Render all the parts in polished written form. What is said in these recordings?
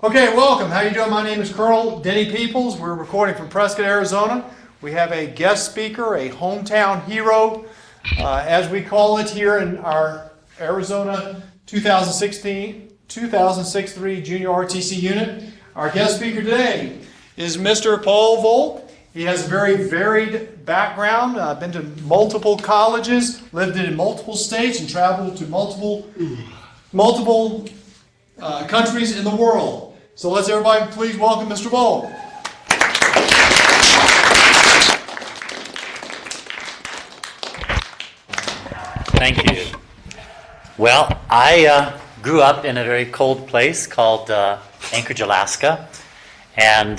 Okay, welcome. How you doing? My name is Colonel Denny Peoples. We're recording from Prescott, Arizona. We have a guest speaker, a hometown hero, as we call it here in our Arizona 2006-3 Junior RTC unit. Our guest speaker today is Mr. Paul Volk. He has a very varied background, been to multiple colleges, lived in multiple states, and traveled to multiple countries in the world. So let's everybody please welcome Mr. Volk. Thank you. Well, I grew up in a very cold place called Anchorage, Alaska, and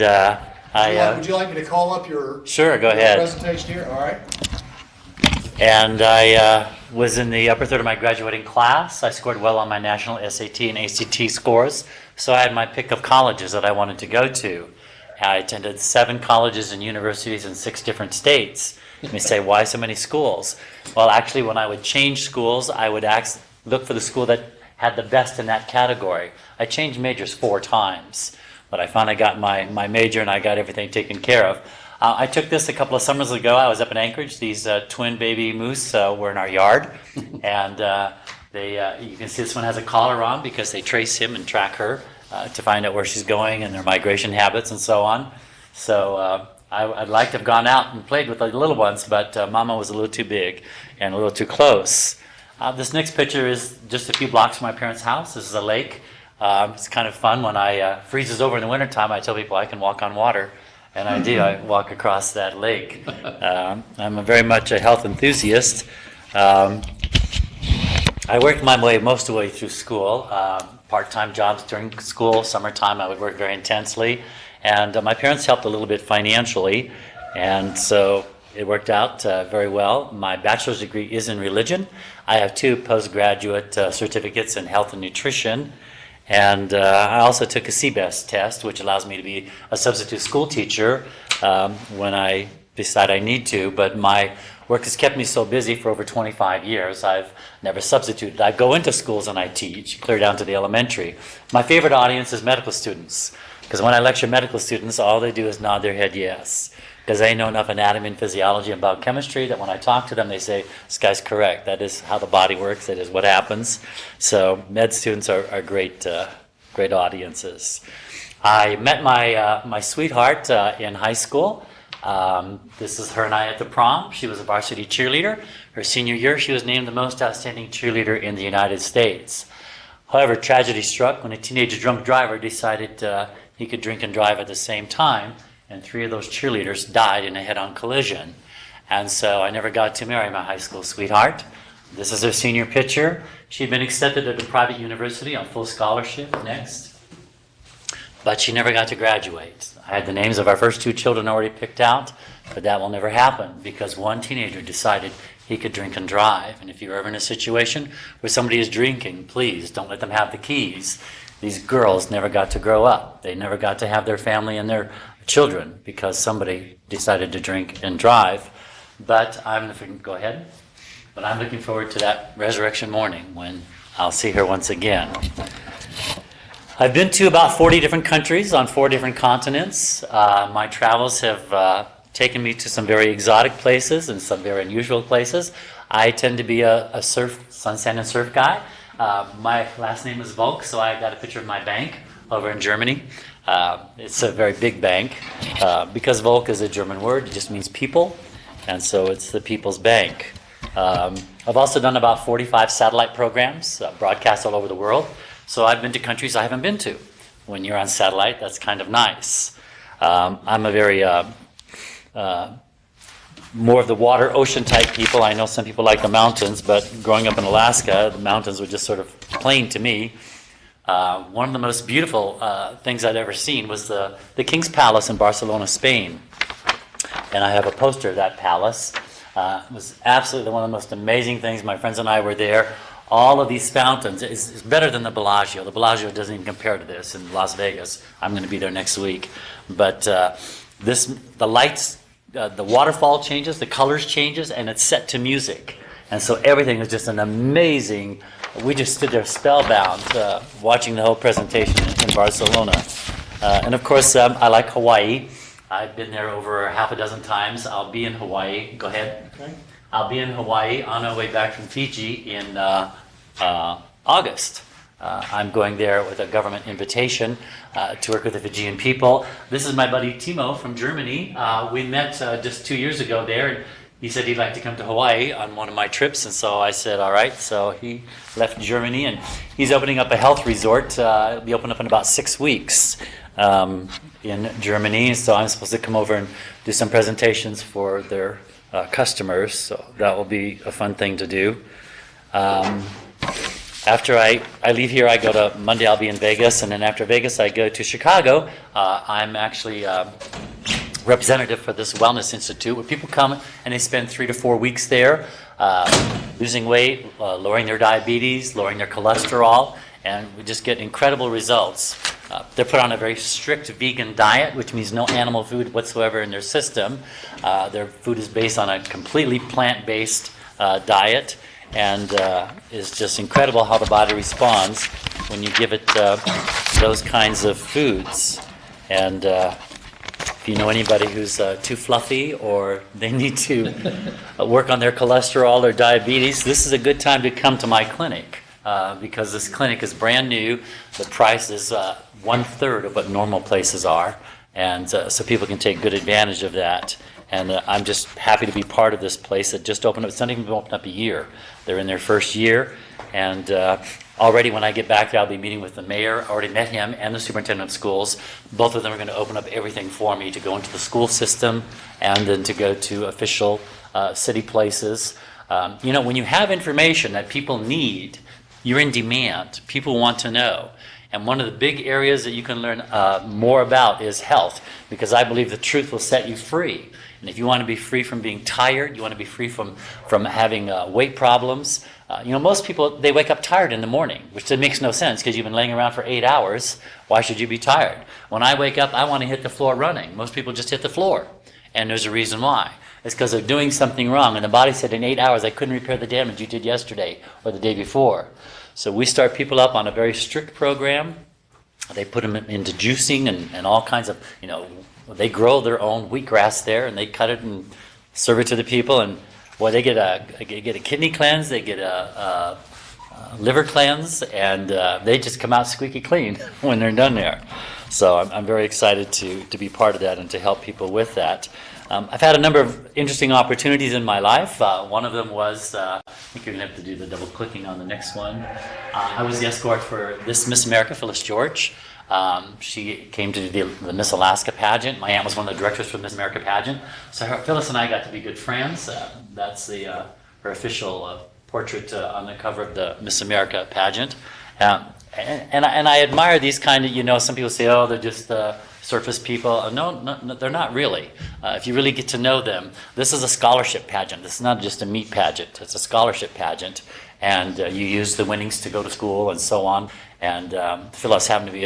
Would you like me to call up your sure, go ahead. Presentation here? All right. And I was in the upper third of my graduating class. I scored well on my national SAT and ACT scores, so I had my pick of colleges that I wanted to go to. I attended 7 colleges and universities in 6 different states. You may say, why so many schools? Well, actually, when I would change schools, I would look for the school that had the best in that category. I changed majors 4 times, but I finally got my major and I got everything taken care of. I took this a couple of summers ago. I was up in Anchorage. These twin baby moose were in our yard, and you can see this one has a collar on because they trace him and track her to find out where she's going and their migration habits and so on. So I'd like to have gone out and played with the little ones, but Mama was a little too big and a little too close. This next picture is just a few blocks from my parents' house. This is a lake. It's kind of fun when I freezes over in the wintertime. I tell people I can walk on water. And I do. I walk across that lake. I'm very much a health enthusiast. I worked my way most of the way through school. Part-time jobs during school. Summertime, I would work very intensely. And my parents helped a little bit financially. And so it worked out very well. My bachelor's degree is in religion. I have 2 postgraduate certificates in health and nutrition. And I also took a CBEST test, which allows me to be a substitute school teacher when I decide I need to. But my work has kept me so busy for over 25 years, I've never substituted. I go into schools and I teach, clear down to the elementary. My favorite audience is medical students, because when I lecture medical students, all they do is nod their head yes, because they know enough anatomy and physiology and biochemistry that when I talk to them, they say, this guy's correct. That is how the body works. That is what happens. So med students are great audiences. I met my sweetheart in high school. This is her and I at the prom. She was a varsity cheerleader. Her senior year, she was named the most outstanding cheerleader in the United States. However, tragedy struck when a teenage drunk driver decided he could drink and drive at the same time. And 3 of those cheerleaders died in a head-on collision. And so I never got to marry my high school sweetheart. This is her senior picture. She'd been accepted at a private university on full scholarship. Next. But she never got to graduate. I had the names of our first 2 children already picked out, but that will never happen because one teenager decided he could drink and drive. And if you're ever in a situation where somebody is drinking, please don't let them have the keys. These girls never got to grow up. They never got to have their family and their children because somebody decided to drink and drive. But I'm looking forward to that resurrection morning when I'll see her once again. I've been to about 40 different countries on 4 different continents. My travels have taken me to some very exotic places and some very unusual places. I tend to be a sun, sand, and surf guy. My last name is Volk, so I got a picture of my bank over in Germany. It's a very big bank. Because Volk is a German word, it just means people, and so it's the People's Bank. I've also done about 45 satellite programs, broadcast all over the world, so I've been to countries I haven't been to. When you're on satellite, that's kind of nice. I'm a very more of the water, ocean type people. I know some people like the mountains, but growing up in Alaska, the mountains were just sort of plain to me. One of the most beautiful things I'd ever seen was the King's Palace in Barcelona, Spain. And I have a poster of that palace. It was absolutely one of the most amazing things. My friends and I were there. All of these fountains is better than the Bellagio. The Bellagio doesn't even compare to this in Las Vegas. I'm going to be there next week. But the lights, the waterfall changes, the colors changes, and it's set to music. And so everything was just an amazing, we just stood there spellbound watching the whole presentation in Barcelona. And of course, I like Hawaii. I've been there over half a dozen times. I'll be in Hawaii. Go ahead. Okay. I'll be in Hawaii on our way back from Fiji in August. I'm going there with a government invitation to work with the Fijian people. This is my buddy Timo from Germany. We met just 2 years ago there, and he said he'd like to come to Hawaii on one of my trips, and so I said, all right. So he left Germany, and he's opening up a health resort. It'll be open up in about 6 weeks in Germany. So I'm supposed to come over and do some presentations for their customers. So that will be a fun thing to do. After I leave here, I go to Monday, I'll be in Vegas, and then after Vegas, I go to Chicago. I'm actually representative for this Wellness Institute, where people come and they spend 3 to 4 weeks there, losing weight, lowering their diabetes, lowering their cholesterol, and we just get incredible results. They're put on a very strict vegan diet, which means no animal food whatsoever in their system. Their food is based on a completely plant-based diet, and it's just incredible how the body responds when you give it those kinds of foods. And if you know anybody who's too fluffy or they need to work on their cholesterol or diabetes, this is a good time to come to my clinic because this clinic is brand new. The price is 1/3 of what normal places are, and so people can take good advantage of that. And I'm just happy to be part of this place that just opened up. It's not even been opened up a year. They're in their first year, and already when I get back there, I'll be meeting with the mayor. I already met him and the superintendent of schools. Both of them are going to open up everything for me to go into the school system and then to go to official city places. When you have information that people need, you're in demand. People want to know. And one of the big areas that you can learn more about is health, because I believe the truth will set you free. And if you want to be free from being tired, you want to be free from having weight problems. Most people, they wake up tired in the morning, which makes no sense because you've been laying around for 8 hours. Why should you be tired? When I wake up, I want to hit the floor running. Most people just hit the floor. And there's a reason why. It's because they're doing something wrong. And the body said in 8 hours, I couldn't repair the damage you did yesterday or the day before. So we start people up on a very strict program. They put them into juicing and all kinds of, they grow their own wheatgrass there, and they cut it and serve it to the people. And boy, they get a kidney cleanse, they get a liver cleanse, and they just come out squeaky clean when they're done there. So I'm very excited to be part of that and to help people with that. I've had a number of interesting opportunities in my life. One of them was, I think you're going to have to do the double clicking on the next one. I was the escort for this Miss America, Phyllis George. She came to do the Miss Alaska pageant. My aunt was one of the directors for the Miss America pageant. So Phyllis and I got to be good friends. That's her official portrait on the cover of the Miss America pageant. And I admire these kind of, some people say, oh, they're just surface people. No, they're not really. If you really get to know them, this is a scholarship pageant. This is not just a meat pageant. It's a scholarship pageant. And you use the winnings to go to school and so on. And Phyllis happened to be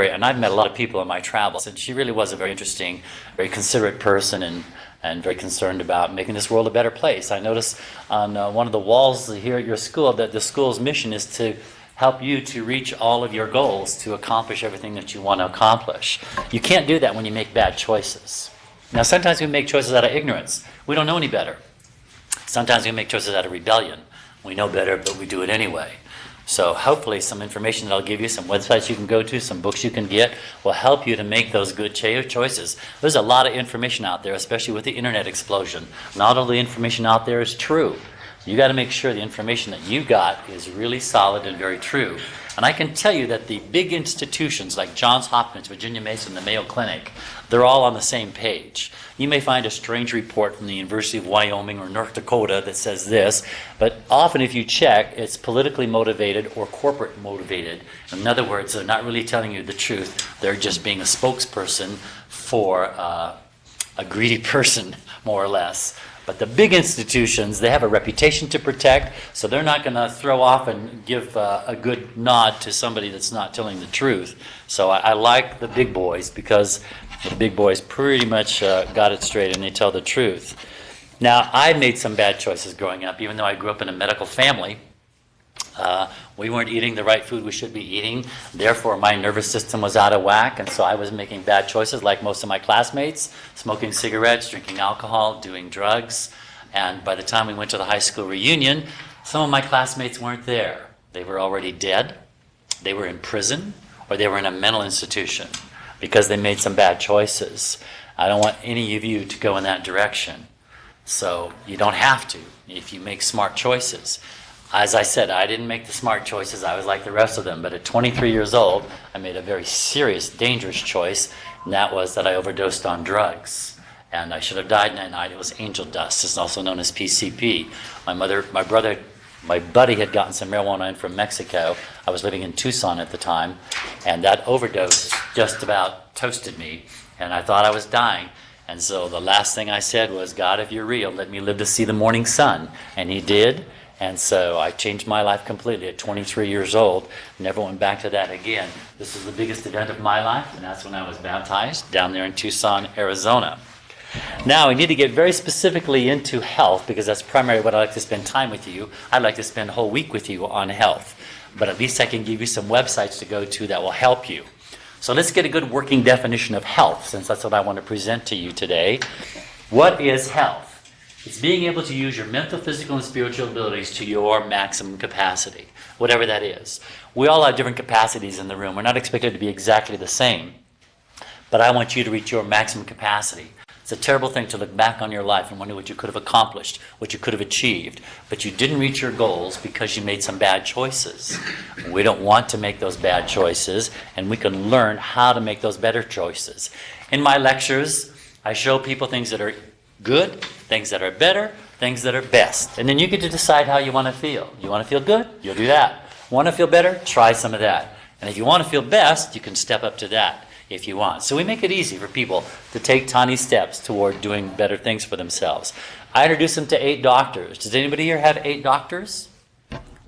and I've met a lot of people in my travels, and she really was a very interesting, very considerate person and very concerned about making this world a better place. I noticed on one of the walls here at your school that the school's mission is to help you to reach all of your goals, to accomplish everything that you want to accomplish. You can't do that when you make bad choices. Now, sometimes we make choices out of ignorance. We don't know any better. Sometimes we make choices out of rebellion. We know better, but we do it anyway. So hopefully some information that I'll give you, some websites you can go to, some books you can get, will help you to make those good choices. There's a lot of information out there, especially with the internet explosion. Not all the information out there is true. You got to make sure the information that you got is really solid and very true. And I can tell you that the big institutions like Johns Hopkins, Virginia Mason, the Mayo Clinic, they're all on the same page. You may find a strange report from the University of Wyoming or North Dakota that says this, but often if you check, it's politically motivated or corporate motivated. In other words, they're not really telling you the truth. They're just being a spokesperson for a greedy person, more or less. But the big institutions, they have a reputation to protect, so they're not going to throw off and give a good nod to somebody that's not telling the truth. So I like the big boys because the big boys pretty much got it straight and they tell the truth. Now, I made some bad choices growing up, even though I grew up in a medical family. We weren't eating the right food we should be eating. Therefore, my nervous system was out of whack, and so I was making bad choices like most of my classmates, smoking cigarettes, drinking alcohol, doing drugs. And by the time we went to the high school reunion, some of my classmates weren't there. They were already dead, they were in prison, or they were in a mental institution because they made some bad choices. I don't want any of you to go in that direction. So you don't have to if you make smart choices. As I said, I didn't make the smart choices. I was like the rest of them. But at 23 years old, I made a very serious, dangerous choice, and that was that I overdosed on drugs. And I should have died that night. It was angel dust. It's also known as PCP. My buddy had gotten some marijuana in from Mexico. I was living in Tucson at the time, and that overdose just about toasted me, and I thought I was dying. And so the last thing I said was, God, if you're real, let me live to see the morning sun. And he did. And so I changed my life completely at 23 years old. Never went back to that again. This was the biggest event of my life, and that's when I was baptized down there in Tucson, Arizona. Now, we need to get very specifically into health because that's primarily what I'd like to spend time with you. I'd like to spend a whole week with you on health. But at least I can give you some websites to go to that will help you. So let's get a good working definition of health, since that's what I want to present to you today. What is health? It's being able to use your mental, physical, and spiritual abilities to your maximum capacity, whatever that is. We all have different capacities in the room. We're not expected to be exactly the same, but I want you to reach your maximum capacity. It's a terrible thing to look back on your life and wonder what you could have accomplished, what you could have achieved, but you didn't reach your goals because you made some bad choices. We don't want to make those bad choices, and we can learn how to make those better choices. In my lectures, I show people things that are good, things that are better, things that are best. And then you get to decide how you want to feel. You want to feel good? You'll do that. Want to feel better? Try some of that. And if you want to feel best, you can step up to that if you want. So we make it easy for people to take tiny steps toward doing better things for themselves. I introduce them to 8 doctors. Does anybody here have 8 doctors?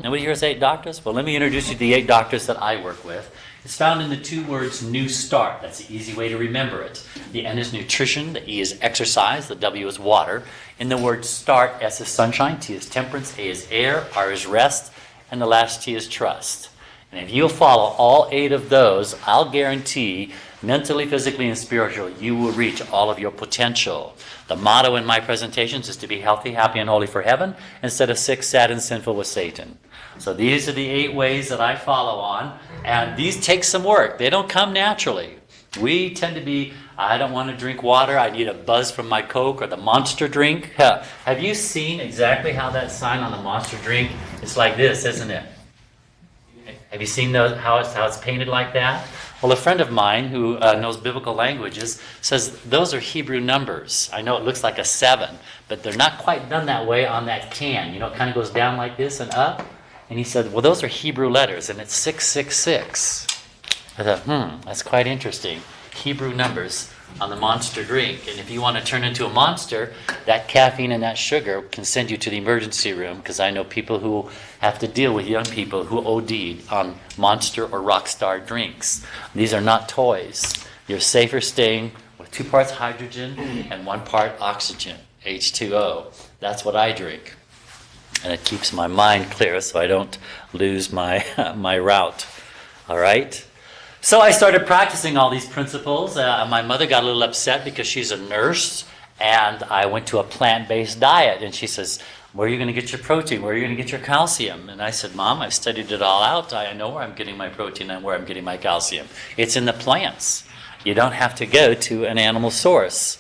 Nobody here has 8 doctors? Well, let me introduce you to the 8 doctors that I work with. It's found in the 2 words New Start. That's the easy way to remember it. The N is nutrition, the E is exercise, the W is water. In the word start, S is sunshine, T is temperance, A is air, R is rest, and the last T is trust. And if you'll follow all 8 of those, I'll guarantee mentally, physically, and spiritually, you will reach all of your potential. The motto in my presentations is to be healthy, happy, and holy for heaven instead of sick, sad, and sinful with Satan. So these are the 8 ways that I follow on, and these take some work. They don't come naturally. We tend to be, I don't want to drink water, I need a buzz from my Coke or the Monster drink. Have you seen exactly how that sign on the Monster drink is like this, isn't it? Have you seen how it's painted like that? Well, a friend of mine who knows biblical languages says those are Hebrew numbers. I know it looks like a 7, but they're not quite done that way on that can. You know, it kind of goes down like this and up. And he said, well, those are Hebrew letters, and it's 666. I thought, that's quite interesting. Hebrew numbers on the Monster drink. And if you want to turn into a monster, that caffeine and that sugar can send you to the emergency room, because I know people who have to deal with young people who OD'd on Monster or Rockstar drinks. These are not toys. You're safer staying with 2 parts hydrogen and 1 part oxygen, H2O. That's what I drink. And it keeps my mind clear so I don't lose my route. All right? So I started practicing all these principles. My mother got a little upset because she's a nurse, and I went to a plant-based diet. And she says, where are you going to get your protein? Where are you going to get your calcium? And I said, Mom, I've studied it all out. I know where I'm getting my protein and where I'm getting my calcium. It's in the plants. You don't have to go to an animal source.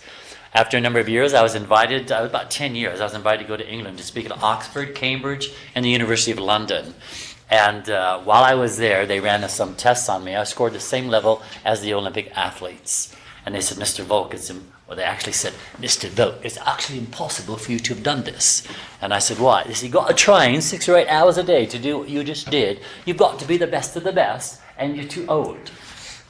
After a number of years, I was invited, about 10 years, I was invited to go to England to speak at Oxford, Cambridge, and the University of London. And while I was there, they ran some tests on me. I scored the same level as the Olympic athletes. And they said, Mr. Volk, they actually said, Mr. Volk, it's actually impossible for you to have done this. And I said, why? They said, you've got to train 6 or 8 hours a day to do what you just did. You've got to be the best of the best, and you're too old.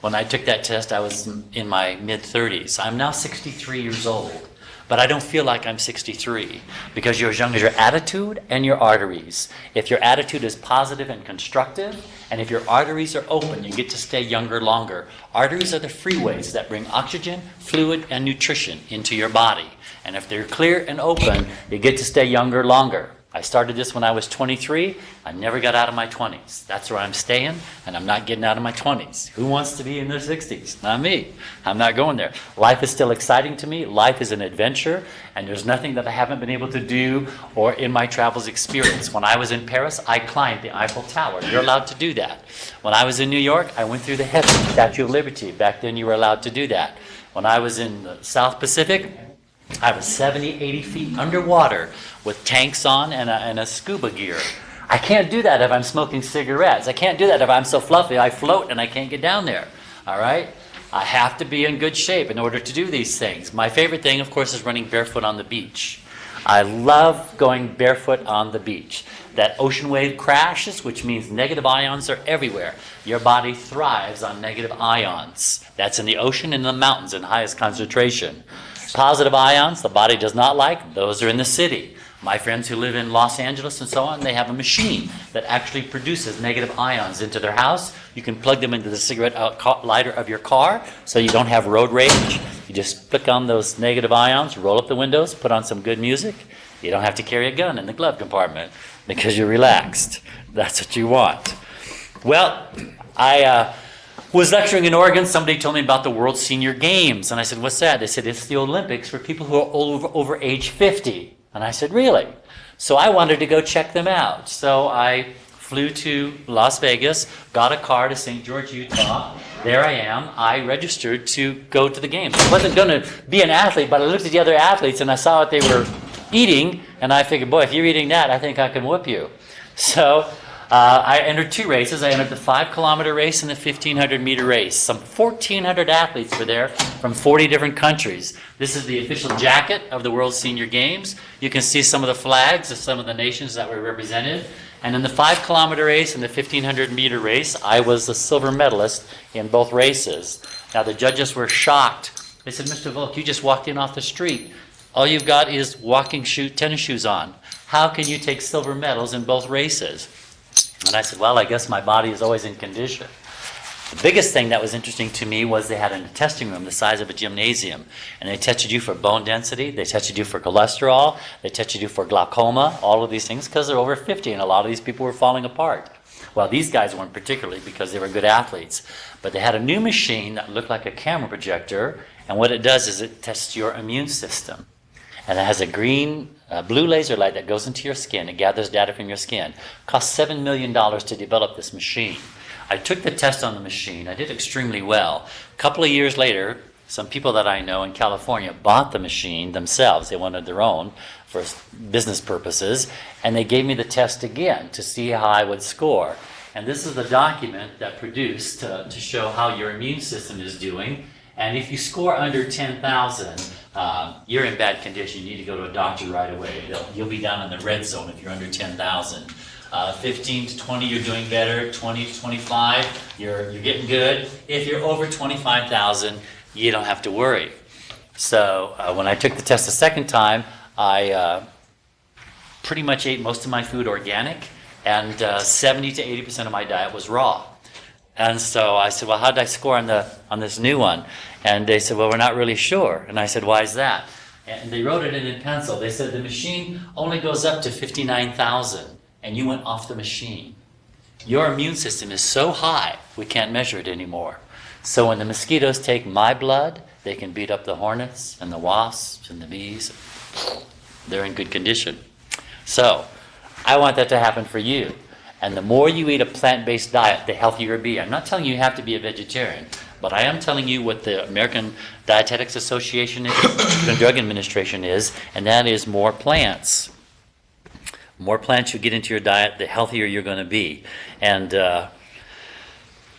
When I took that test, I was in my mid-30s. I'm now 63 years old. but I don't feel like I'm 63 because you're as young as your attitude and your arteries. If your attitude is positive and constructive, and if your arteries are open, you get to stay younger longer. Arteries are the freeways that bring oxygen, fluid, and nutrition into your body. And if they're clear and open, you get to stay younger longer. I started this when I was 23. I never got out of my 20s. That's where I'm staying, and I'm not getting out of my 20s. Who wants to be in their 60s? Not me. I'm not going there. Life is still exciting to me. Life is an adventure, and there's nothing that I haven't been able to do or in my travels experience. When I was in Paris, I climbed the Eiffel Tower. You're allowed to do that. When I was in New York, I went through the heavens, Statue of Liberty. Back then, you were allowed to do that. When I was in the South Pacific, I was 70, 80 feet underwater with tanks on and a scuba gear. I can't do that if I'm smoking cigarettes. I can't do that if I'm so fluffy I float and I can't get down there. All right? I have to be in good shape in order to do these things. My favorite thing, of course, is running barefoot on the beach. I love going barefoot on the beach. That ocean wave crashes, which means negative ions are everywhere. Your body thrives on negative ions. That's in the ocean and the mountains in highest concentration. Positive ions, the body does not like, those are in the city. My friends who live in Los Angeles and so on, they have a machine that actually produces negative ions into their house. You can plug them into the cigarette lighter of your car so you don't have road rage. You just click on those negative ions, roll up the windows, put on some good music. You don't have to carry a gun in the glove compartment because you're relaxed. That's what you want. Well, I was lecturing in Oregon. Somebody told me about the World Senior Games. And I said, what's that? They said, it's the Olympics for people who are over age 50. And I said, really? So I wanted to go check them out. So I flew to Las Vegas, got a car to St. George, Utah. There I am. I registered to go to the games. I wasn't going to be an athlete, but I looked at the other athletes and I saw what they were eating. And I figured, boy, if you're eating that, I think I can whoop you. So I entered two races. I entered the 5-kilometer race and the 1,500-meter race. Some 1,400 athletes were there from 40 different countries. This is the official jacket of the World Senior Games. You can see some of the flags of some of the nations that were represented. And in the 5-kilometer race and the 1,500-meter race, I was the silver medalist in both races. Now, the judges were shocked. They said, Mr. Volk, you just walked in off the street. All you've got is tennis shoes on. How can you take silver medals in both races? And I said, well, I guess my body is always in condition. The biggest thing that was interesting to me was they had a testing room the size of a gymnasium. And they tested you for bone density, they tested you for cholesterol, they tested you for glaucoma, all of these things, because they're over 50 and a lot of these people were falling apart. Well, these guys weren't particularly because they were good athletes. But they had a new machine that looked like a camera projector, and what it does is it tests your immune system. And it has a blue laser light that goes into your skin. It gathers data from your skin. It cost $7 million to develop this machine. I took the test on the machine. I did extremely well. A couple of years later, some people that I know in California bought the machine themselves. They wanted their own for business purposes. And they gave me the test again to see how I would score. And this is the document that produced to show how your immune system is doing. And if you score under 10,000, you're in bad condition. You need to go to a doctor right away. You'll be down in the red zone if you're under 10,000. 15 to 20, you're doing better. 20 to 25, you're getting good. If you're over 25,000, you don't have to worry. So when I took the test the second time, I pretty much ate most of my food organic, and 70 to 80% of my diet was raw. And so I said, well, how did I score on this new one? And they said, well, we're not really sure. And I said, why is that? And they wrote it in pencil. They said the machine only goes up to 59,000, and you went off the machine. Your immune system is so high, we can't measure it anymore. So when the mosquitoes take my blood, they can beat up the hornets and the wasps and the bees. They're in good condition. So I want that to happen for you. And the more you eat a plant-based diet, the healthier you'll be. I'm not telling you you have to be a vegetarian, but I am telling you what the American Dietetics Association is, the Drug Administration is, and that is more plants. More plants you get into your diet, the healthier you're going to be. And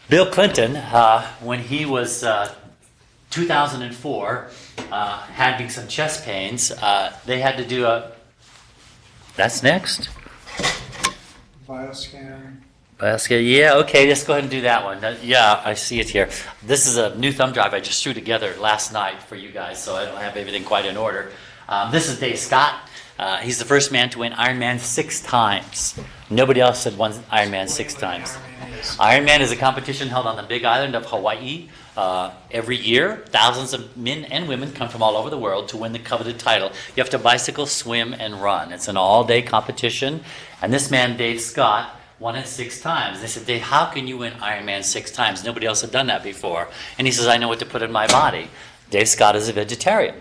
Bill Clinton, when he was 2004, having some chest pains, they had to do that's next? Bioscan. Yeah, okay, let's go ahead and do that one. Yeah, I see it here. This is a new thumb drive I just threw together last night for you guys, so I don't have everything quite in order. This is Dave Scott. He's the first man to win Ironman 6 times. Nobody else had won Ironman 6 times. Ironman is a competition held on the big island of Hawaii. Every year, thousands of men and women come from all over the world to win the coveted title. You have to bicycle, swim, and run. It's an all-day competition. And this man, Dave Scott, won it 6 times. They said, Dave, how can you win Ironman 6 times? Nobody else had done that before. And he says, I know what to put in my body. Dave Scott is a vegetarian.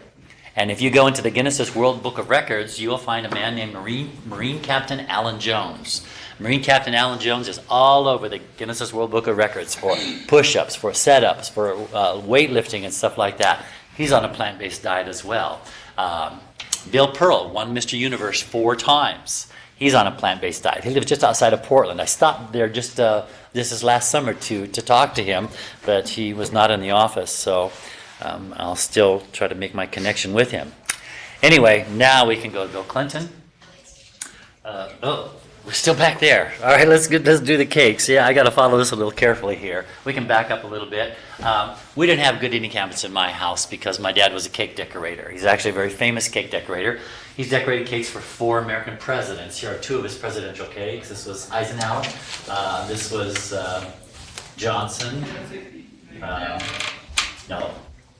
And if you go into the Guinness World Book of Records, you will find a man named Marine Captain Alan Jones. Marine Captain Alan Jones is all over the Guinness World Book of Records for push-ups, for set-ups, for weightlifting and stuff like that. He's on a plant-based diet as well. Bill Pearl won Mr. Universe 4 times. He's on a plant-based diet. He lives just outside of Portland. I stopped there just this is last summer to talk to him, but he was not in the office, so I'll still try to make my connection with him. Anyway, now we can go to Bill Clinton. We're still back there. All right, let's do the cakes. Yeah, I got to follow this a little carefully here. We can back up a little bit. We didn't have good eating cabinets in my house because my dad was a cake decorator. He's actually a very famous cake decorator. He's decorated cakes for 4 American presidents. Here are 2 of his presidential cakes. This was Eisenhower. This was Johnson. No.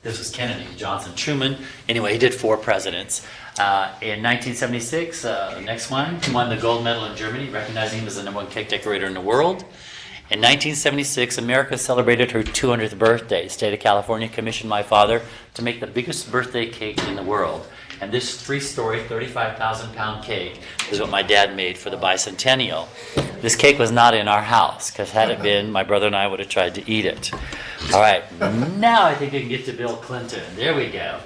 This was Kennedy, Johnson, Truman. Anyway, he did 4 presidents. In 1976, the next one, he won the gold medal in Germany, recognizing him as the #1 cake decorator in the world. In 1976, America celebrated her 200th birthday. The state of California commissioned my father to make the biggest birthday cake in the world. And this 3-story, 35,000-pound cake is what my dad made for the bicentennial. This cake was not in our house, because had it been, my brother and I would have tried to eat it. All right, now I think we can get to Bill Clinton. There we go.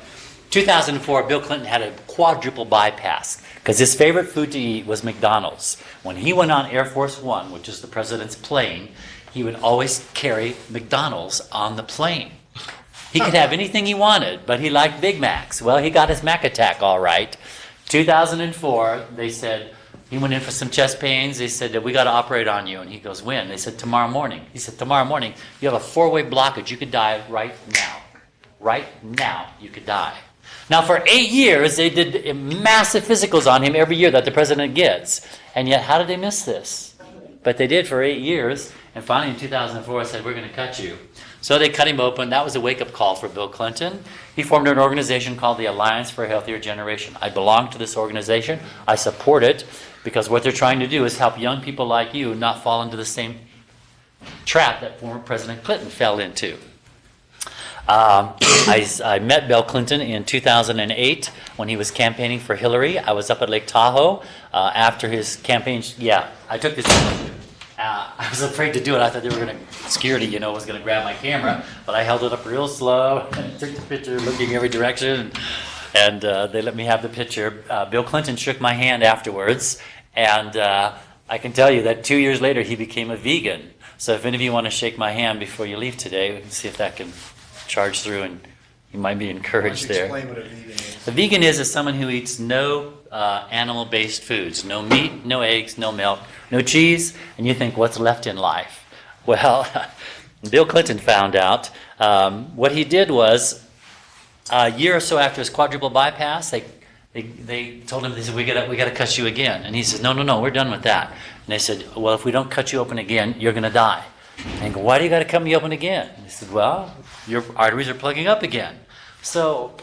2004, Bill Clinton had a quadruple bypass, because his favorite food to eat was McDonald's. When he went on Air Force One, which is the president's plane, he would always carry McDonald's on the plane. He could have anything he wanted, but he liked Big Macs. Well, he got his Mac attack all right. 2004, they said, he went in for some chest pains. They said, we got to operate on you. And he goes, when? They said, tomorrow morning. He said, tomorrow morning, you have a 4-way blockage. You could die right now. Right now, you could die. Now, for 8 years, they did massive physicals on him every year that the president gets. And yet, how did they miss this? But they did for 8 years. And finally, in 2004, said, we're going to cut you. So they cut him open. That was a wake-up call for Bill Clinton. He formed an organization called the Alliance for a Healthier Generation. I belong to this organization. I support it because what they're trying to do is help young people like you not fall into the same trap that former President Clinton fell into. I met Bill Clinton in 2008 when he was campaigning for Hillary. I was up at Lake Tahoe after his campaign. Yeah, I took this. I was afraid to do it. I thought they were going to, security, was going to grab my camera. But I held it up real slow and took the picture looking every direction. And they let me have the picture. Bill Clinton shook my hand afterwards. And I can tell you that 2 years later, he became a vegan. So if any of you want to shake my hand before you leave today, we can see if that can charge through and you might be encouraged there. Explain what a vegan is. A vegan is someone who eats no animal-based foods, no meat, no eggs, no milk, no cheese, and you think, what's left in life? Well, Bill Clinton found out. What he did was, a year or so after his quadruple bypass, they told him, they said, we got to cut you again. And he says, no, we're done with that. And they said, well, if we don't cut you open again, you're going to die. And I go, why do you got to cut me open again? And he said, well, your arteries are plugging up again. So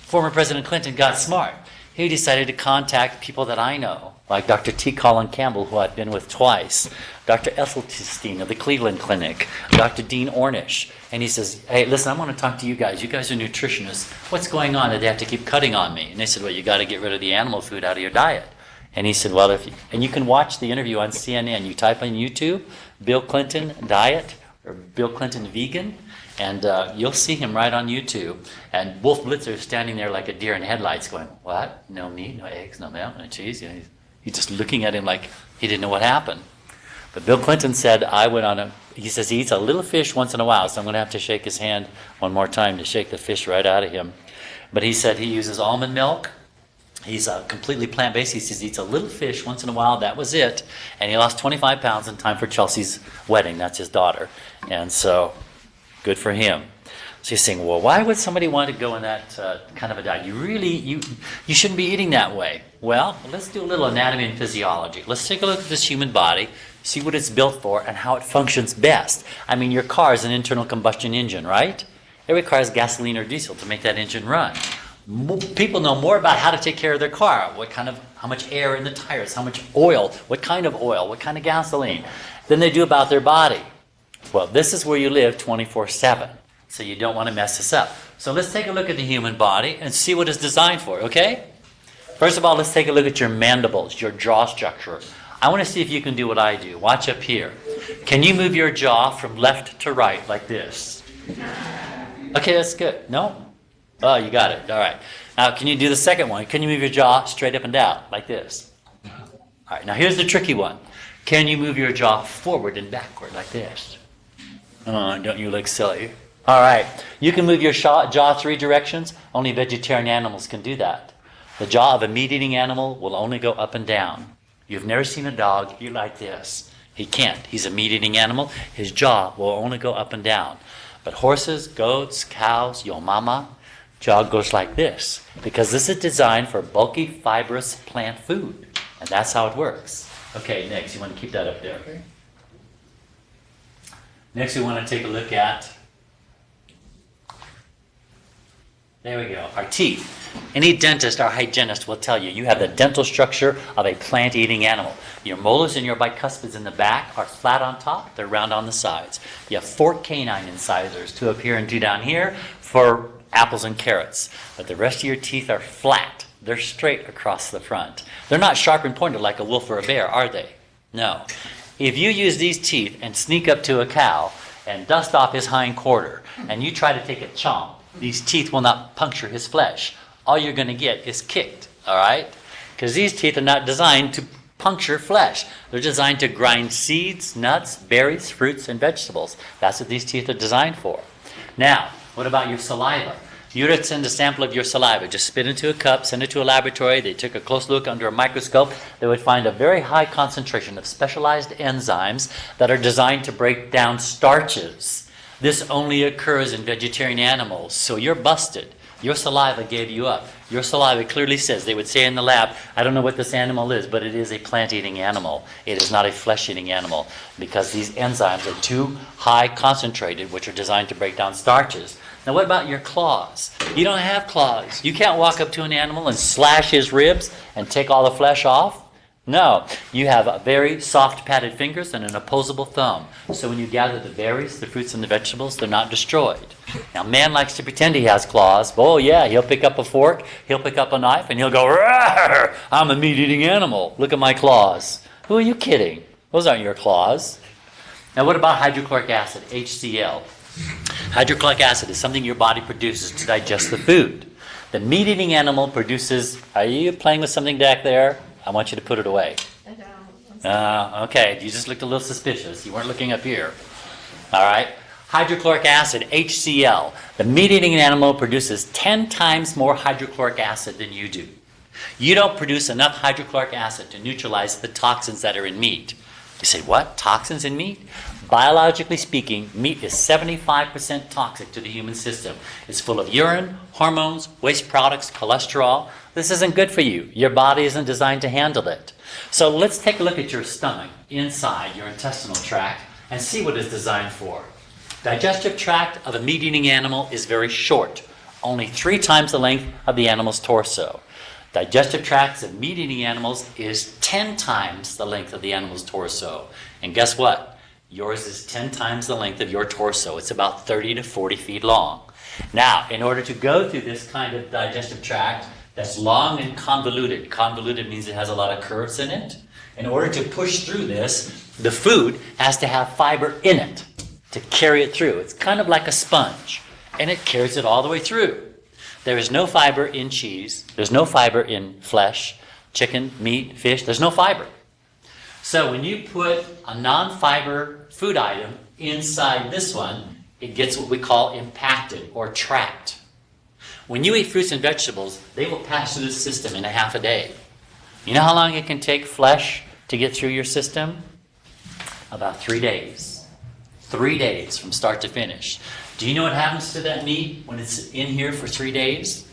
former President Clinton got smart. He decided to contact people that I know, like Dr. T. Colin Campbell, who I've been with twice, Dr. Esselstein of the Cleveland Clinic, Dr. Dean Ornish. And he says, hey, listen, I want to talk to you guys. You guys are nutritionists. What's going on that they have to keep cutting on me? And they said, well, you got to get rid of the animal food out of your diet. And he said, well, and you can watch the interview on CNN. You type on YouTube, Bill Clinton diet or Bill Clinton vegan, and you'll see him right on YouTube. And Wolf Blitzer is standing there like a deer in headlights going, what? No meat, no eggs, no milk, no cheese. He's just looking at him like he didn't know what happened. But Bill Clinton said, he says he eats a little fish once in a while, so I'm going to have to shake his hand one more time to shake the fish right out of him. But he said he uses almond milk. He's completely plant-based. He says he eats a little fish once in a while. That was it. And he lost 25 pounds in time for Chelsea's wedding. That's his daughter. And so, good for him. So you're saying, well, why would somebody want to go in that kind of a diet? You shouldn't be eating that way. Well, let's do a little anatomy and physiology. Let's take a look at this human body, see what it's built for and how it functions best. I mean, your car is an internal combustion engine, right? It requires gasoline or diesel to make that engine run. People know more about how to take care of their car, how much air in the tires, how much oil, what kind of gasoline, than they do about their body. Well, this is where you live 24/7, so you don't want to mess this up. So let's take a look at the human body and see what it's designed for, okay? First of all, let's take a look at your mandibles, your jaw structure. I want to see if you can do what I do. Watch up here. Can you move your jaw from left to right like this? Okay, that's good. No? Oh, you got it. All right. Now, can you do the second one? Can you move your jaw straight up and down like this? All right. Now, here's the tricky one. Can you move your jaw forward and backward like this? Oh, don't you look silly? All right. You can move your jaw 3 directions. Only vegetarian animals can do that. The jaw of a meat-eating animal will only go up and down. You've never seen a dog eat like this. He can't. He's a meat-eating animal. His jaw will only go up and down. But horses, goats, cows, your mama, jaw goes like this because this is designed for bulky, fibrous plant food. And that's how it works. Okay, next, you want to keep that up there. Okay. Next, we want to take a look at, there we go, our teeth. Any dentist or hygienist will tell you have the dental structure of a plant-eating animal. Your molars and your bicuspids in the back are flat on top, they're round on the sides. You have 4 canine incisors, 2 up here and 2 down here for apples and carrots. But the rest of your teeth are flat. They're straight across the front. They're not sharp and pointed like a wolf or a bear, are they? No. If you use these teeth and sneak up to a cow and dust off his hind quarter, and you try to take a chomp, these teeth will not puncture his flesh. All you're going to get is kicked, all right? Because these teeth are not designed to puncture flesh. They're designed to grind seeds, nuts, berries, fruits, and vegetables. That's what these teeth are designed for. Now, what about your saliva? You were to send a sample of your saliva, just spit into a cup, send it to a laboratory. They took a close look under a microscope. They would find a very high concentration of specialized enzymes that are designed to break down starches. This only occurs in vegetarian animals, so you're busted. Your saliva gave you up. Your saliva clearly says, they would say in the lab, I don't know what this animal is, but it is a plant-eating animal. It is not a flesh-eating animal because these enzymes are too high concentrated, which are designed to break down starches. Now what about your claws? You don't have claws. You can't walk up to an animal and slash his ribs and take all the flesh off. No, you have very soft padded fingers and an opposable thumb. So when you gather the berries, the fruits, and the vegetables, they're not destroyed. Now man likes to pretend he has claws. Oh yeah, he'll pick up a fork, he'll pick up a knife, and he'll go, "Rawr, I'm a meat-eating animal. Look at my claws." Who are you kidding? Those aren't your claws. Now what about hydrochloric acid, HCl? Hydrochloric acid is something your body produces to digest the food. The meat-eating animal produces, are you playing with something back there? I want you to put it away. Okay, you just looked a little suspicious. You weren't looking up here. All right. Hydrochloric acid, HCl. The meat-eating animal produces 10 times more hydrochloric acid than you do. You don't produce enough hydrochloric acid to neutralize the toxins that are in meat. You say, what? Toxins in meat? Biologically speaking, meat is 75% toxic to the human system. It's full of urine, hormones, waste products, cholesterol. This isn't good for you. Your body isn't designed to handle it. So let's take a look at your stomach, inside your intestinal tract, and see what it's designed for. Digestive tract of a meat-eating animal is very short, only 3 times the length of the animal's torso. Digestive tracts of meat-eating animals is 10 times the length of the animal's torso. And guess what? Yours is 10 times the length of your torso. It's about 30 to 40 feet long. Now, in order to go through this kind of digestive tract that's long and convoluted, convoluted means it has a lot of curves in it. In order to push through this, the food has to have fiber in it to carry it through. It's kind of like a sponge, and it carries it all the way through. There is no fiber in cheese. There's no fiber in flesh, chicken, meat, fish. There's no fiber. So when you put a non-fiber food item inside this one, it gets what we call impacted or trapped. When you eat fruits and vegetables, they will pass through the system in a half a day. You know how long it can take flesh to get through your system? About 3 days. 3 days from start to finish. Do you know what happens to that meat when it's in here for 3 days?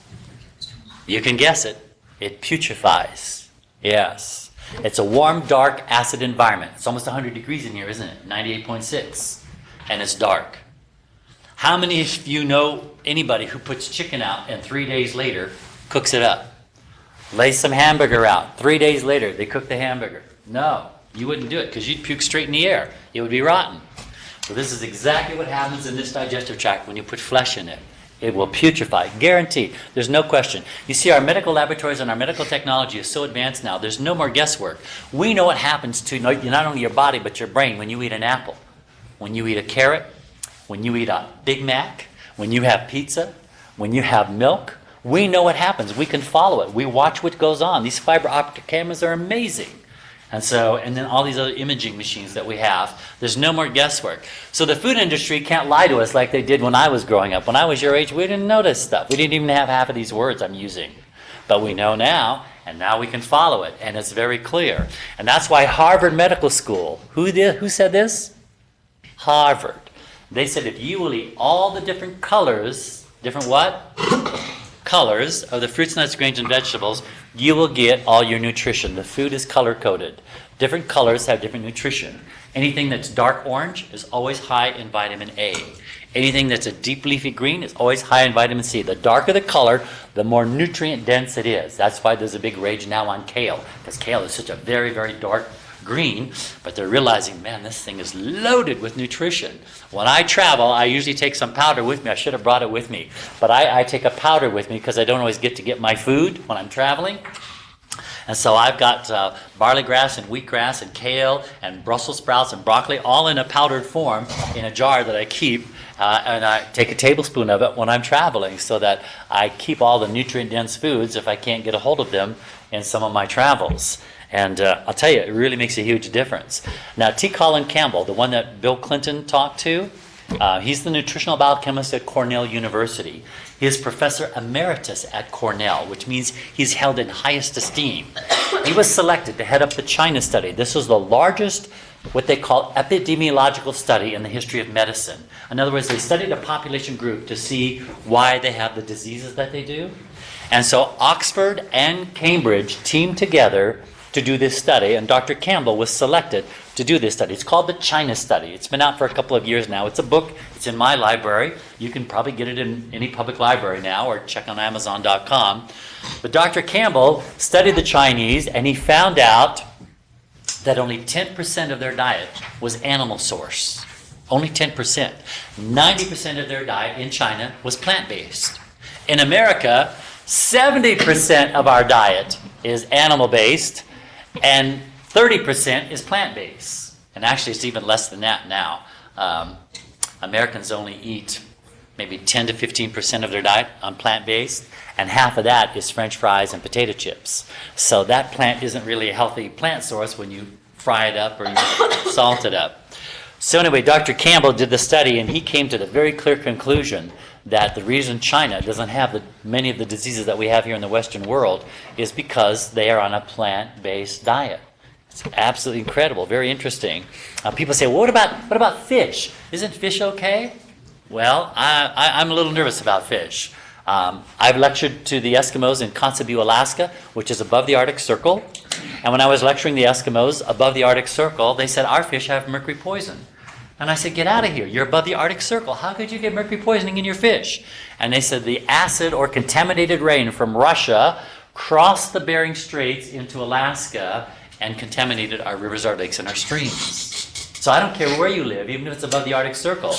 You can guess it. It putrefies. Yes. It's a warm, dark, acid environment. It's almost 100 degrees in here, isn't it? 98.6. And it's dark. How many of you know anybody who puts chicken out and 3 days later cooks it up? Lays some hamburger out. 3 days later, they cook the hamburger. No, you wouldn't do it because you'd puke straight in the air. It would be rotten. So this is exactly what happens in this digestive tract when you put flesh in it. It will putrefy, guaranteed. There's no question. You see, our medical laboratories and our medical technology is so advanced now, there's no more guesswork. We know what happens to not only your body, but your brain when you eat an apple, when you eat a carrot, when you eat a Big Mac, when you have pizza, when you have milk. We know what happens. We can follow it. We watch what goes on. These fiber optic cameras are amazing. And then all these other imaging machines that we have, there's no more guesswork. So the food industry can't lie to us like they did when I was growing up. When I was your age, we didn't know this stuff. We didn't even have half of these words I'm using. But we know now, and now we can follow it, and it's very clear. And that's why Harvard Medical School, who said this? Harvard. They said if you will eat all the different colors, different what? Colors of the fruits, nuts, grains, and vegetables, you will get all your nutrition. The food is color-coded. Different colors have different nutrition. Anything that's dark orange is always high in vitamin A. Anything that's a deep leafy green is always high in vitamin C. The darker the color, the more nutrient dense it is. That's why there's a big rage now on kale, because kale is such a very, very dark green, but they're realizing, man, this thing is loaded with nutrition. When I travel, I usually take some powder with me. I should have brought it with me, but I take a powder with me because I don't always get my food when I'm traveling. And so I've got barley grass and wheatgrass and kale and Brussels sprouts and broccoli all in a powdered form in a jar that I keep, and I take a tablespoon of it when I'm traveling so that I keep all the nutrient-dense foods if I can't get a hold of them in some of my travels. And I'll tell you, it really makes a huge difference. Now, T. Colin Campbell, the one that Bill Clinton talked to, he's the nutritional biochemist at Cornell University. He is professor emeritus at Cornell, which means he's held in highest esteem. He was selected to head up the China study. This was the largest, what they call epidemiological study in the history of medicine. In other words, they studied a population group to see why they have the diseases that they do. And so Oxford and Cambridge teamed together to do this study, and Dr. Campbell was selected to do this study. It's called the China Study. It's been out for a couple of years now. It's a book. It's in my library. You can probably get it in any public library now or check on Amazon.com. But Dr. Campbell studied the Chinese, and he found out that only 10% of their diet was animal source. Only 10%. 90% of their diet in China was plant-based. In America, 70% of our diet is animal-based, and 30% is plant-based. And actually, it's even less than that now. Americans only eat maybe 10 to 15% of their diet on plant-based, and half of that is French fries and potato chips. So that plant isn't really a healthy plant source when you fry it up or you salt it up. So anyway, Dr. Campbell did the study, and he came to the very clear conclusion that the reason China doesn't have many of the diseases that we have here in the Western world is because they are on a plant-based diet. It's absolutely incredible, very interesting. People say, well, what about fish? Isn't fish okay? Well, I'm a little nervous about fish. I've lectured to the Eskimos in Kotzebue, Alaska, which is above the Arctic Circle. And when I was lecturing the Eskimos above the Arctic Circle, they said, our fish have mercury poison. And I said, get out of here. You're above the Arctic Circle. How could you get mercury poisoning in your fish? And they said the acid or contaminated rain from Russia crossed the Bering Straits into Alaska and contaminated our rivers, our lakes, and our streams. So I don't care where you live, even if it's above the Arctic Circle,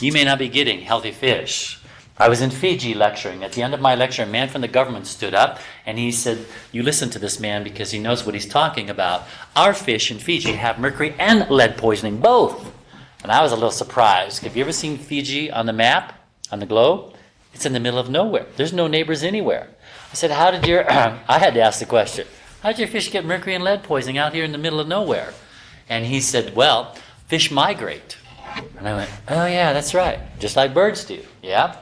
you may not be getting healthy fish. I was in Fiji lecturing. At the end of my lecture, a man from the government stood up and he said, you listen to this man because he knows what he's talking about. Our fish in Fiji have mercury and lead poisoning, both. And I was a little surprised. Have you ever seen Fiji on the map, on the globe? It's in the middle of nowhere. There's no neighbors anywhere. I said, I had to ask the question, how did your fish get mercury and lead poisoning out here in the middle of nowhere? And he said, well, fish migrate. And I went, oh yeah, that's right. Just like birds do. Yeah.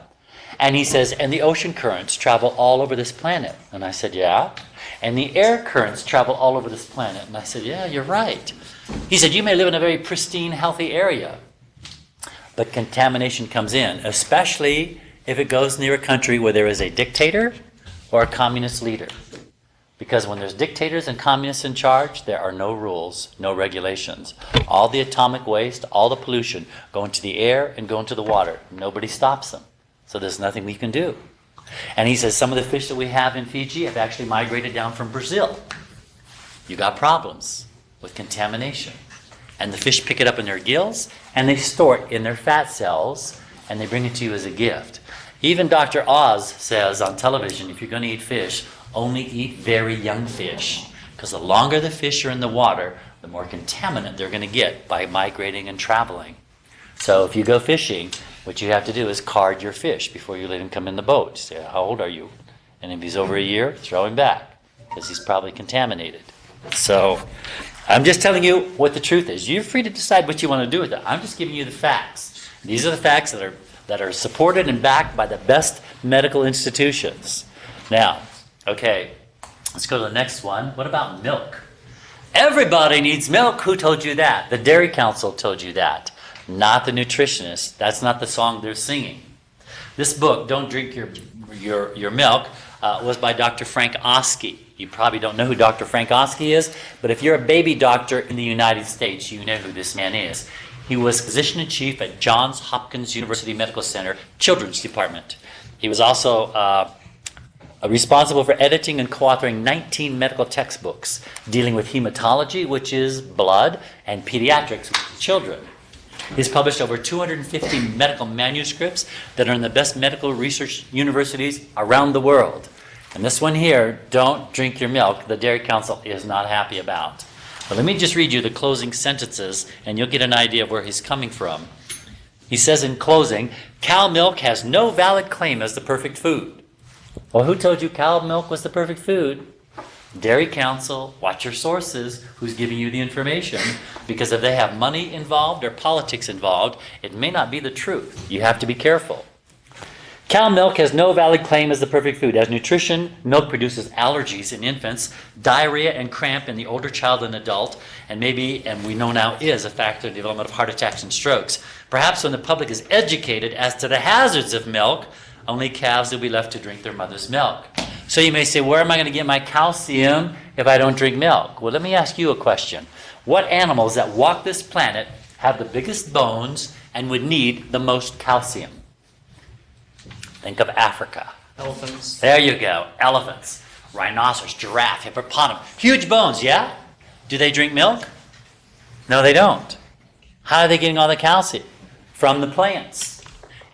And he says, and the ocean currents travel all over this planet. And I said, yeah. And the air currents travel all over this planet. And I said, yeah, you're right. He said, you may live in a very pristine, healthy area. but contamination comes in, especially if it goes near a country where there is a dictator or a communist leader. Because when there's dictators and communists in charge, there are no rules, no regulations. All the atomic waste, all the pollution go into the air and go into the water. Nobody stops them. So there's nothing we can do. And he says some of the fish that we have in Fiji have actually migrated down from Brazil. You got problems with contamination. And the fish pick it up in their gills, and they store it in their fat cells, and they bring it to you as a gift. Even Dr. Oz says on television, if you're going to eat fish, only eat very young fish. Because the longer the fish are in the water, the more contaminant they're going to get by migrating and traveling. So if you go fishing, what you have to do is card your fish before you let him come in the boat. Say, how old are you? And if he's over a year, throw him back, because he's probably contaminated. So I'm just telling you what the truth is. You're free to decide what you want to do with it. I'm just giving you the facts. These are the facts that are supported and backed by the best medical institutions. Now, okay, let's go to the next one. What about milk? Everybody needs milk. Who told you that? The Dairy Council told you that, not the nutritionist. That's not the song they're singing. This book, Don't Drink Your Milk, was by Dr. Frank Oski. You probably don't know who Dr. Frank Oski is, but if you're a baby doctor in the United States, you know who this man is. He was physician-in-chief at Johns Hopkins University Medical Center Children's Department. He was also responsible for editing and co-authoring 19 medical textbooks dealing with hematology, which is blood, and pediatrics, which is children. He's published over 250 medical manuscripts that are in the best medical research universities around the world. And this one here, Don't Drink Your Milk, the Dairy Council is not happy about. But let me just read you the closing sentences, and you'll get an idea of where he's coming from. He says in closing, cow milk has no valid claim as the perfect food. Well, who told you cow milk was the perfect food? Dairy Council. Watch your sources, who's giving you the information, because if they have money involved or politics involved, it may not be the truth. You have to be careful. Cow milk has no valid claim as the perfect food. As nutrition, milk produces allergies in infants, diarrhea and cramp in the older child and adult, and maybe, and we know now is, a factor in the development of heart attacks and strokes. Perhaps when the public is educated as to the hazards of milk, only calves will be left to drink their mother's milk. So you may say, where am I going to get my calcium if I don't drink milk? Well, let me ask you a question. What animals that walk this planet have the biggest bones and would need the most calcium? Think of Africa. Elephants. There you go. Elephants, rhinoceros, giraffe, hippopotamus. Huge bones, yeah? Do they drink milk? No, they don't. How are they getting all the calcium? From the plants.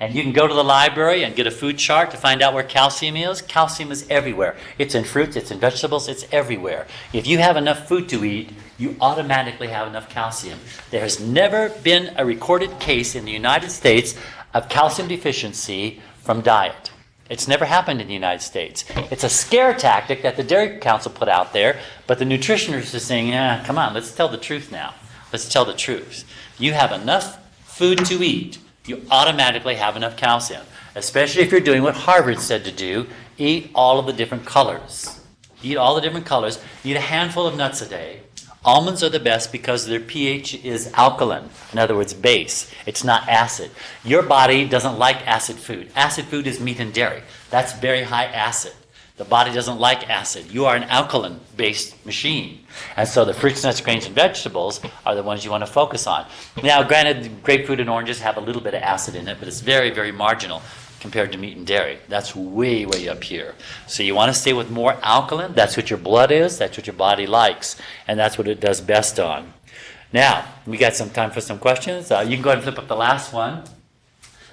And you can go to the library and get a food chart to find out where calcium is. Calcium is everywhere. It's in fruits, it's in vegetables, it's everywhere. If you have enough food to eat, you automatically have enough calcium. There has never been a recorded case in the United States of calcium deficiency from diet. It's never happened in the United States. It's a scare tactic that the Dairy Council put out there, but the nutritionists are saying, come on, let's tell the truth now. Let's tell the truth. You have enough food to eat, you automatically have enough calcium, especially if you're doing what Harvard said to do, eat all of the different colors. Eat all the different colors. Eat a handful of nuts a day. Almonds are the best because their pH is alkaline, in other words, base. It's not acid. Your body doesn't like acid food. Acid food is meat and dairy. That's very high acid. The body doesn't like acid. You are an alkaline-based machine. And so the fruits, nuts, grains, and vegetables are the ones you want to focus on. Now, granted, grapefruit and oranges have a little bit of acid in it, but it's very, very marginal compared to meat and dairy. That's way, way up here. So you want to stay with more alkaline. That's what your blood is. That's what your body likes. And that's what it does best on. Now, we got some time for some questions. You can go ahead and flip up the last one.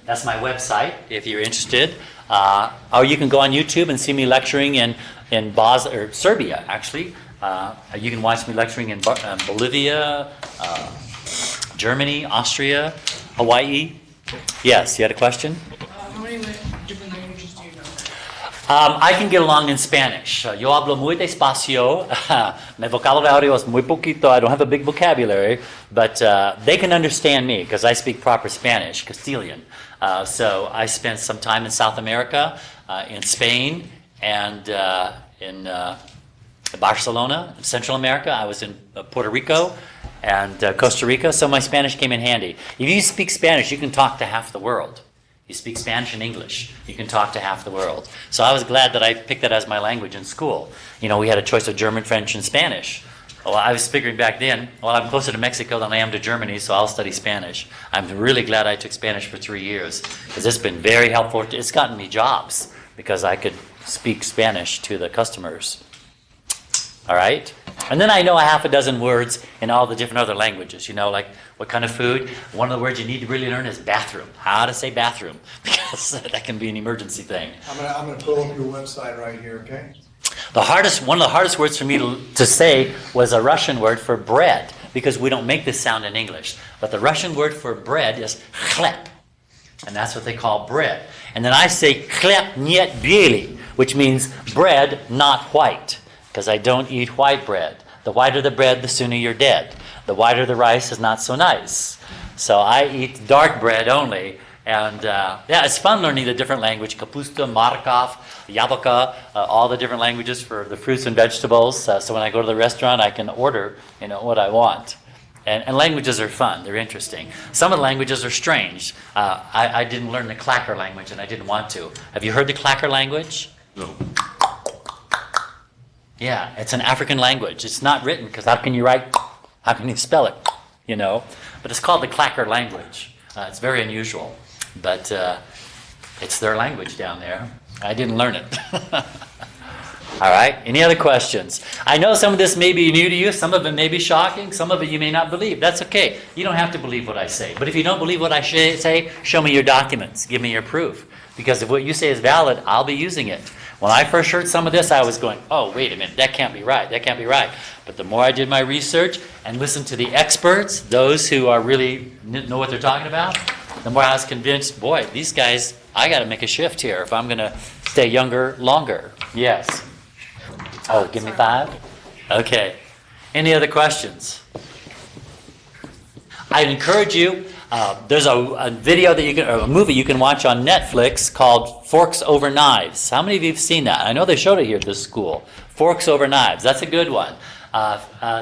That's my website, if you're interested. Or you can go on YouTube and see me lecturing in Serbia, actually. You can watch me lecturing in Bolivia, Germany, Austria, Hawaii. Yes, you had a question? How many different languages do you know? I can get along in Spanish. Yo hablo muy despacio. Mi vocabulario es muy poquito. I don't have a big vocabulary, but they can understand me because I speak proper Spanish, Castilian. So I spent some time in South America, in Spain, and in Barcelona, Central America. I was in Puerto Rico, and Costa Rica, so my Spanish came in handy. If you speak Spanish, you can talk to half the world. You speak Spanish and English, you can talk to half the world. So I was glad that I picked that as my language in school. You know, we had a choice of German, French, and Spanish. Well, I was figuring back then, well, I'm closer to Mexico than I am to Germany, so I'll study Spanish. I'm really glad I took Spanish for 3 years, because it's been very helpful. It's gotten me jobs, because I could speak Spanish to the customers. All right? And then I know a half a dozen words in all the different other languages, you know, like what kind of food. One of the words you need to really learn is bathroom, how to say bathroom, because that can be an emergency thing. I'm gonna pull up your website right here, okay? One of the hardest words for me to say was a Russian word for bread, because we don't make this sound in English. But the Russian word for bread is chleb, and that's what they call bread. And then I say chleb niet bieli, which means bread not white, because I don't eat white bread. The whiter the bread, the sooner you're dead. The whiter the rice is not so nice. So I eat dark bread only. And yeah, it's fun learning the different language, kapusta, markov, yablka, all the different languages for the fruits and vegetables. So when I go to the restaurant, I can order, you know, what I want. And languages are fun. They're interesting. Some of the languages are strange. I didn't learn the clacker language, and I didn't want to. Have you heard the clacker language? No. Yeah, it's an African language. It's not written, because how can you write, how can you spell it, you know? But it's called the clacker language. It's very unusual. But it's their language down there. I didn't learn it. All right, any other questions? I know some of this may be new to you. Some of it may be shocking. Some of it you may not believe. That's okay. You don't have to believe what I say. But if you don't believe what I say, show me your documents. Give me your proof. Because if what you say is valid, I'll be using it. When I first heard some of this, I was going, oh, wait a minute, that can't be right. That can't be right. But the more I did my research and listened to the experts, those who are really know what they're talking about, the more I was convinced, boy, these guys, I got to make a shift here if I'm going to stay younger longer. Yes. Oh, give me 5? Okay. Any other questions? I'd encourage you, there's a video that you can, or a movie you can watch on Netflix called Forks Over Knives. How many of you have seen that? I know they showed it here at this school. Forks Over Knives. That's a good one.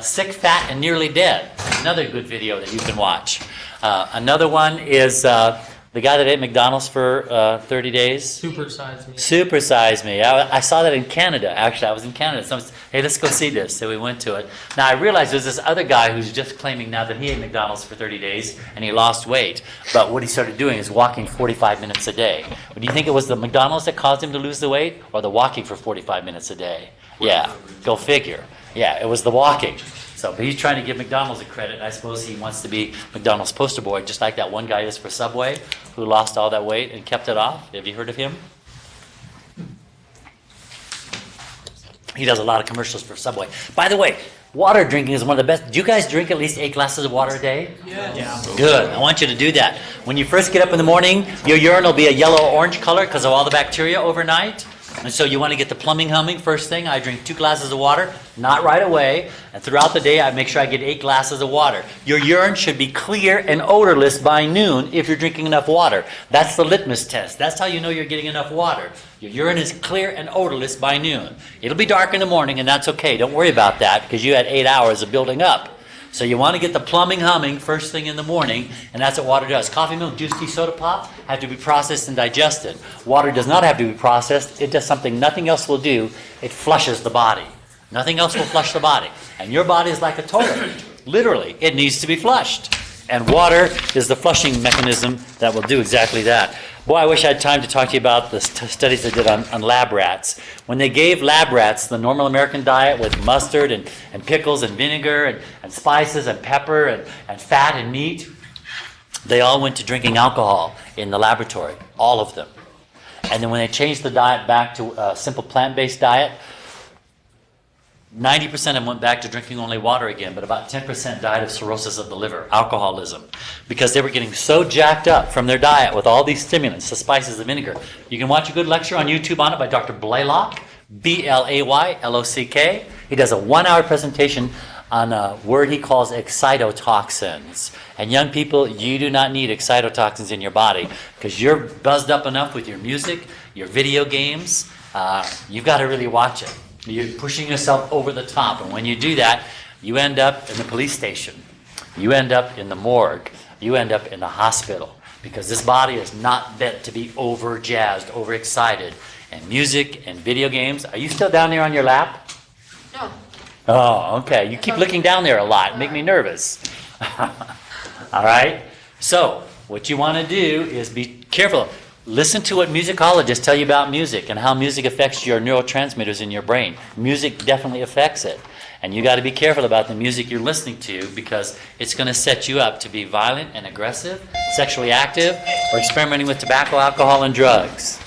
Sick, Fat, and Nearly Dead. Another good video that you can watch. Another one is the guy that ate McDonald's for 30 days. Super size me. Super Size Me. I saw that in Canada, actually. I was in Canada. Someone said, hey, let's go see this. So we went to it. Now, I realized there's this other guy who's just claiming now that he ate McDonald's for 30 days and he lost weight. But what he started doing is walking 45 minutes a day. But do you think it was the McDonald's that caused him to lose the weight, or the walking for 45 minutes a day? Yeah, go figure. Yeah, it was the walking. So, but he's trying to give McDonald's a credit. I suppose he wants to be McDonald's poster boy, just like that one guy is for Subway, who lost all that weight and kept it off. Have you heard of him? He does a lot of commercials for Subway. By the way, water drinking is one of the best. Do you guys drink at least 8 glasses of water a day? Yeah. Good. I want you to do that. When you first get up in the morning, your urine will be a yellow-orange color because of all the bacteria overnight. And so you want to get the plumbing humming first thing. I drink 2 glasses of water, not right away. And throughout the day, I make sure I get 8 glasses of water. Your urine should be clear and odorless by noon if you're drinking enough water. That's the litmus test. That's how you know you're getting enough water. Your urine is clear and odorless by noon. It'll be dark in the morning, and that's okay. Don't worry about that because you had 8 hours of building up. So you want to get the plumbing humming first thing in the morning, and that's what water does. Coffee, milk, juice, tea, soda pop have to be processed and digested. Water does not have to be processed. It does something nothing else will do. It flushes the body. Nothing else will flush the body. And your body is like a toilet. Literally, it needs to be flushed. And water is the flushing mechanism that will do exactly that. Boy, I wish I had time to talk to you about the studies they did on lab rats. When they gave lab rats the normal American diet with mustard and pickles and vinegar and spices and pepper and fat and meat, they all went to drinking alcohol in the laboratory, all of them. And then when they changed the diet back to a simple plant-based diet, 90% of them went back to drinking only water again, but about 10% died of cirrhosis of the liver, alcoholism, because they were getting so jacked up from their diet with all these stimulants, the spices, the vinegar. You can watch a good lecture on YouTube on it by Dr. Blaylock, Blaylock. He does a 1-hour presentation on a word he calls excitotoxins. And young people, you do not need excitotoxins in your body because you're buzzed up enough with your music, your video games. You've got to really watch it. You're pushing yourself over the top, and when you do that, you end up in the police station. you end up in the morgue, you end up in the hospital, because this body is not meant to be over jazzed, over excited. And music and video games, are you still down there on your lap? No. Oh, okay. You keep looking down there a lot. Make me nervous. All right? So, what you want to do is be careful. Listen to what musicologists tell you about music and how music affects your neurotransmitters in your brain. Music definitely affects it. And you got to be careful about the music you're listening to, because it's going to set you up to be violent and aggressive, sexually active, or experimenting with tobacco, alcohol, and drugs.